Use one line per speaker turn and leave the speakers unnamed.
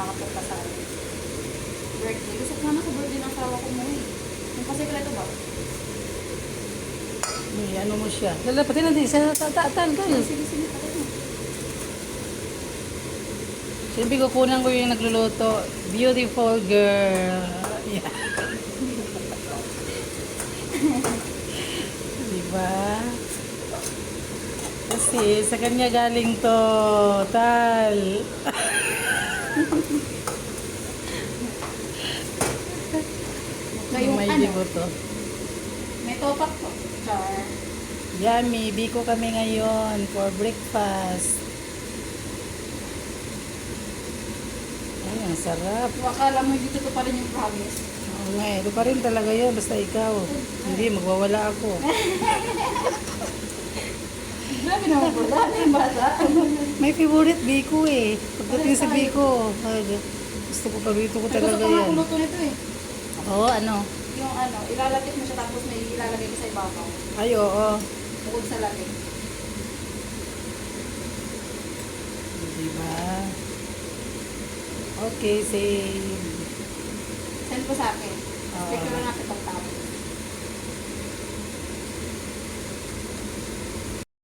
makakapunta sa birthday. Gusto ko sana sa birthday ng asawa ko mo eh. Yung kasi pala ito ba?
Ano mo siya? Lalapatin natin sa tataan kayo.
Sige, patay mo.
Siyempre kukunan ko yung nagluluto. Beautiful girl. Yeah. Diba? Kasi sa kanya galing to. Tal.
Ngayong
May
ano?
libo to.
May topak po. Char.
Yummy. Biko kami ngayon for breakfast. Ay, ang sarap.
Kung akala mo dito to pa rin yung promise.
Oo nga eh. Ito pa rin talaga yun. Basta ikaw. Hindi, magwawala ako.
Grabe naman po. Dati yung bata.
May favorite Biko eh. Pagdating sa Biko, gusto ko, paborito ko
Ay, gusto
talaga
ko nga
yan.
kuluto nito eh.
Oo, ano?
Yung ano, ilalapit mo siya tapos may ilalagay ko sa ibabaw.
Ay, oo.
Bukod sa lamig.
Diba? Okay, save.
Send ko sa akin.
Oo.
Picture lang natin pagtapos.